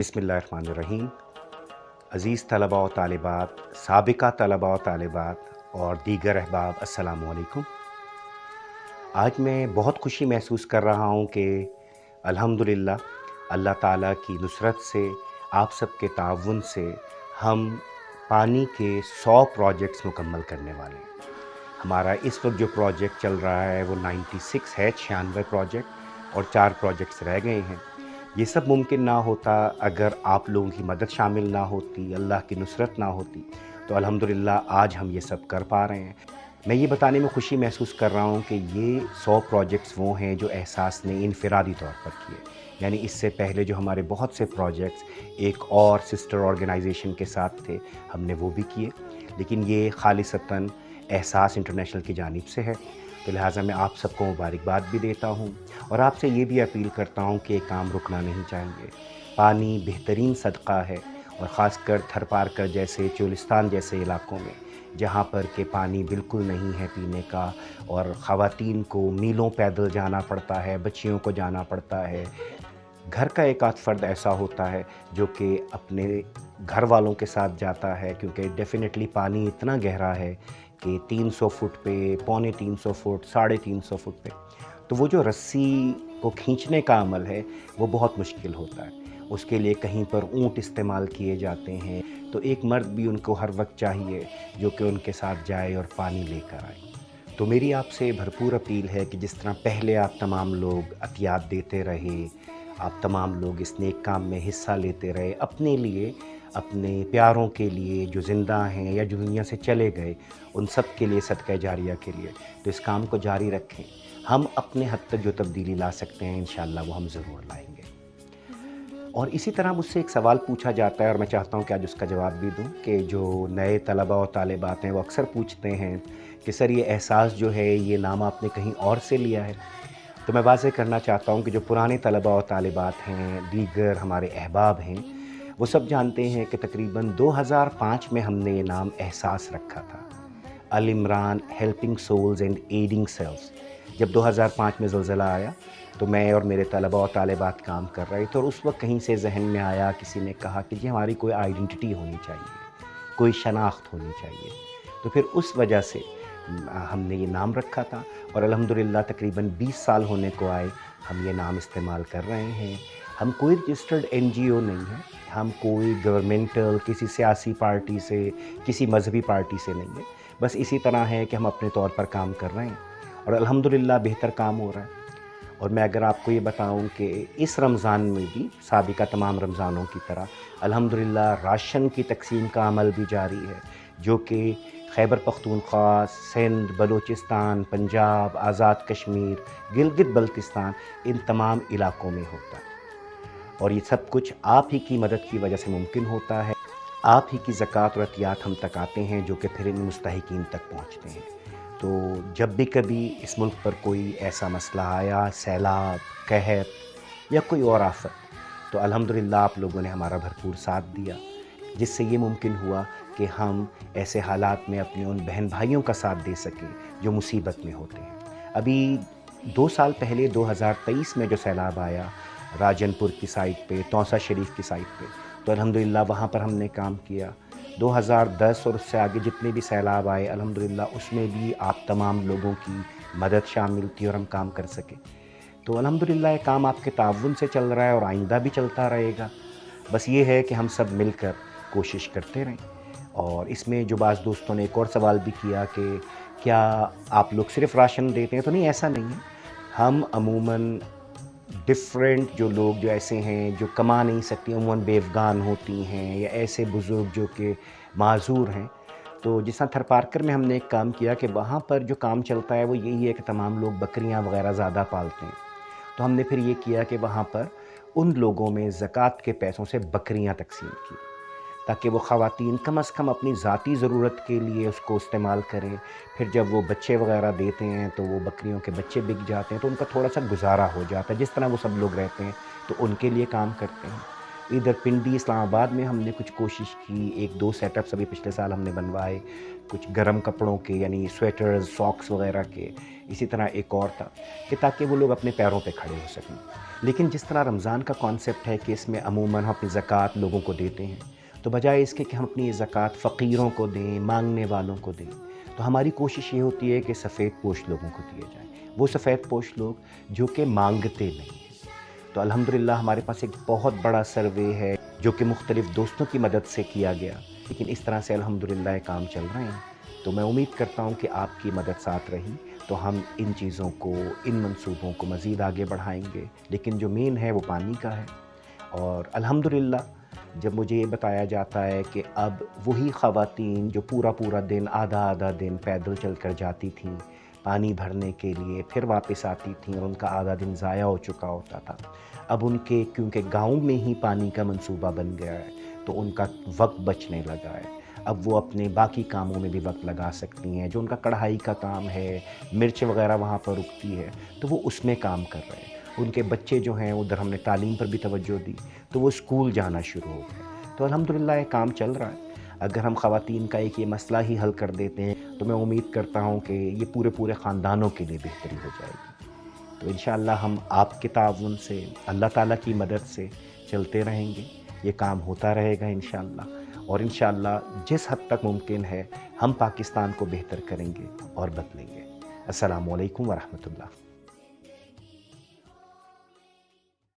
बिस्मिल्लाहिर्रहमानिर्रहीम। अज़ीज़ तलबा व तालिबात, साबिक़ा तलबा व तालिबात और दीगर अहबाब, अस्सलामु अलैकुम। आज मैं बहुत खुशी महसूस कर रहा हूँ कि अल्हम्दुलिल्लाह अल्लाह ताला की नुसरत से, आप सब के ताउन से हम पानी के 100 प्रोजेक्ट्स मुकम्मल करने वाले हैं। हमारा इस वक्त जो प्रोजेक्ट चल रहा है वो 96 है, 96 प्रोजेक्ट, और 4 प्रोजेक्ट्स रह गए हैं। ये सब मुमकिन ना होता अगर आप लोगों की मदद शामिल ना होती, अल्लाह की नुसरत ना होती। तो अल्हम्दुलिल्लाह आज हम ये सब कर पा रहे हैं। मैं ये बताने में खुशी महसूस कर रहा हूँ कि ये 100 प्रोजेक्ट्स वो हैं जो एहसास ने इनफ़िरादी तौर पर किए। यानी इससे पहले जो हमारे बहुत से प्रोजेक्ट्स एक और सिस्टर ऑर्गेनाइजेशन के साथ थे, हमने वो भी किए, लेकिन ये खालिसतन एहसास इंटरनेशनल की जानिब से है। तो लिहाजा मैं आप सबको मुबारकबाद भी देता हूँ और आपसे ये भी अपील करता हूँ कि ये काम रुकना नहीं चाहिए। पानी बेहतरीन सदका है, और ख़ासकर थरपारकर जैसे चोलिस्तान जैसे इलाक़ों में जहाँ पर के पानी बिल्कुल नहीं है पीने का, और ख़वातीन को मीलों पैदल जाना पड़ता है, बच्चियों को जाना पड़ता है। घर का एक आध फ़र्द ऐसा होता है जो कि अपने घर वालों के साथ जाता है, क्योंकि डेफ़िनेटली पानी इतना गहरा है कि 300 फुट पे, पौने 300 फुट, 350 फुट पे, तो वो जो रस्सी को खींचने का अमल है वो बहुत मुश्किल होता है। उसके लिए कहीं पर ऊँट इस्तेमाल किए जाते हैं, तो एक मर्द भी उनको हर वक्त चाहिए जो कि उनके साथ जाए और पानी लेकर आए। तो मेरी आपसे भरपूर अपील है कि जिस तरह पहले आप तमाम लोग अतियात देते रहे, आप तमाम लोग इस नेक काम में हिस्सा लेते रहे, अपने लिए, अपने प्यारों के लिए जो ज़िंदा हैं या जो दुनिया से चले गए, उन सब के लिए, सदका जारिया के लिए, तो इस काम को जारी रखें। हम अपने हद तक जो तब्दीली ला सकते हैं इंशाअल्लाह वो हम ज़रूर लाएंगे। और इसी तरह मुझसे एक सवाल पूछा जाता है और मैं चाहता हूँ कि आज उसका जवाब भी दूँ, कि जो नए तलबा और तालिबात हैं वो अक्सर पूछते हैं कि सर ये एहसास जो है ये नाम आपने कहीं और से लिया है। तो मैं वाज़ेह करना चाहता हूँ कि जो पुराने तलबा और तालिबात हैं, दीगर हमारे अहबाब हैं, वो सब जानते हैं कि तकरीबन 2005 में हमने ये नाम एहसास रखा था, Al Imran helping souls and aiding selves. जब 2005 में ज़लज़ला आया तो मैं और मेरे तलबा और तालिबात काम कर रहे थे, और उस वक्त कहीं से जहन में आया, किसी ने कहा कि जी हमारी कोई आइडेंटिटी होनी चाहिए, कोई शनाख्त होनी चाहिए। तो फिर उस वजह से हमने ये नाम रखा था, और अल्हम्दुलिल्लाह तकरीबन 20 साल होने को आए हम ये नाम इस्तेमाल कर रहे हैं। हम कोई रजिस्टर्ड NGO नहीं है, हम कोई गवर्नमेंटल किसी सियासी पार्टी से, किसी मजहबी पार्टी से नहीं है। बस इसी तरह है कि हम अपने तौर पर काम कर रहे हैं और अल्हम्दुलिल्लाह बेहतर काम हो रहा है। और मैं अगर आपको ये बताऊं कि इस रमज़ान में भी साबिक़ा तमाम रमज़ानों की तरह अल्हम्दुलिल्लाह राशन की तक़सीम का अमल भी जारी है, जो कि खैबर पख्तूनख्वा, सिंध, बलूचिस्तान, पंजाब, आज़ाद कश्मीर, गिलगित बल्तिस्तान, इन तमाम इलाक़ों में होता है। और ये सब कुछ आप ही की मदद की वजह से मुमकिन होता है। आप ही की ज़कात और अतियात हम तक आते हैं, जो कि फिर इन मुस्तहिकीन तक पहुँचते हैं। तो जब भी कभी इस मुल्क पर कोई ऐसा मसला आया, सैलाब, कहर या कोई और आफत, तो अल्हम्दुलिल्लाह आप लोगों ने हमारा भरपूर साथ दिया, जिससे ये मुमकिन हुआ कि हम ऐसे हालात में अपने उन बहन भाइयों का साथ दे सकें जो मुसीबत में होते हैं। अभी 2 साल पहले 2023 में जो सैलाब आया राजनपुर की साइड पे, तौसा शरीफ की साइड पे, तो अल्हम्दुलिल्लाह वहाँ पर हमने काम किया। 2010 और उससे आगे जितने भी सैलाब आए अल्हम्दुलिल्लाह उसमें भी आप तमाम लोगों की मदद शामिल थी और हम काम कर सके। तो अल्हम्दुलिल्लाह ये काम आपके ताउन से चल रहा है और आइंदा भी चलता रहेगा। बस ये है कि हम सब मिलकर कोशिश करते रहें। और इसमें जो बाज़ दोस्तों ने एक और सवाल भी किया कि क्या आप लोग सिर्फ़ राशन देते हैं, तो नहीं, ऐसा नहीं है। हम अमूमन डिफ़रेंट जो लोग जो ऐसे हैं जो कमा नहीं सकती, अमूमन बेवगान होती हैं, या ऐसे बुज़ुर्ग जो कि माज़ूर हैं, तो जिस तरह थरपारकर में हमने एक काम किया कि वहाँ पर जो काम चलता है वो यही है कि तमाम लोग बकरियाँ वग़ैरह ज़्यादा पालते हैं। तो हमने फिर ये किया कि वहाँ पर उन लोगों में ज़कात के पैसों से बकरियाँ तक़सीम की, ताकि वो ख़वातीन कम से कम अपनी ज़ाती ज़रूरत के लिए उसको इस्तेमाल करें। फिर जब वो बच्चे वग़ैरह देते हैं तो वो बकरियों के बच्चे बिक जाते हैं, तो उनका थोड़ा सा गुजारा हो जाता है। जिस तरह वो सब लोग रहते हैं तो उनके लिए काम करते हैं। ادھر پنڈی اسلام آباد میں ہم نے کچھ کوشش کی، 1-2 سیٹ اپس ابھی پچھلے سال ہم نے بنوائے، کچھ گرم کپڑوں کے یعنی سویٹرز، ساکس وغیرہ کے، اسی طرح ایک اور تھا کہ تاکہ وہ لوگ اپنے پیروں پہ کھڑے ہو سکیں۔ لیکن جس طرح رمضان کا کانسیپٹ ہے کہ اس میں عموماً ہم اپنی زکوٰۃ لوگوں کو دیتے ہیں، تو بجائے اس کے کہ ہم اپنی یہ زکوٰۃ فقیروں کو دیں، مانگنے والوں کو دیں، تو ہماری کوشش یہ ہوتی ہے کہ سفید پوش لوگوں کو دیے جائیں، وہ سفید پوش لوگ جو کہ مانگتے نہیں ہیں۔ تو الحمدللہ ہمارے پاس ایک بہت بڑا سروے ہے جو کہ مختلف دوستوں کی مدد سے کیا گیا، لیکن اس طرح سے الحمدللہ یہ کام چل رہے ہیں۔ تو میں امید کرتا ہوں کہ آپ کی مدد ساتھ رہی تو ہم ان چیزوں کو، ان منصوبوں کو مزید آگے بڑھائیں گے، لیکن جو مین ہے وہ پانی کا ہے۔ اور الحمدللہ جب مجھے یہ بتایا جاتا ہے کہ اب وہی خواتین جو پورا دن، آدھا دن پیدل چل کر جاتی تھیں پانی بھرنے کے لیے، پھر واپس آتی تھیں اور ان کا آدھا دن ضائع ہو چکا ہوتا تھا، اب ان کے کیونکہ گاؤں میں ہی پانی کا منصوبہ بن گیا ہے تو ان کا وقت بچنے لگا ہے، اب وہ اپنے باقی کاموں میں بھی وقت لگا سکتی ہیں، جو ان کا کڑھائی کا کام ہے، مرچ وغیرہ وہاں پر اگتی ہے تو وہ اس میں کام کر رہے ہیں۔ ان کے بچے جو ہیں ادھر ہم نے تعلیم پر بھی توجہ دی تو وہ اسکول جانا شروع ہو گئے، تو الحمدللہ یہ کام چل رہا ہے۔ اگر ہم خواتین کا ایک یہ مسئلہ ہی حل کر دیتے ہیں تو میں امید کرتا ہوں کہ یہ پورے خاندانوں کے لیے بہتری ہو جائے گی۔ تو انشاءاللہ ہم آپ کے تعاون سے، اللہ تعالیٰ کی مدد سے چلتے رہیں گے، یہ کام ہوتا رہے گا انشاءاللہ، اور انشاءاللہ جس حد تک ممکن ہے ہم پاکستان کو بہتر کریں گے اور بدلیں گے۔ السلام علیکم ورحمۃ اللہ۔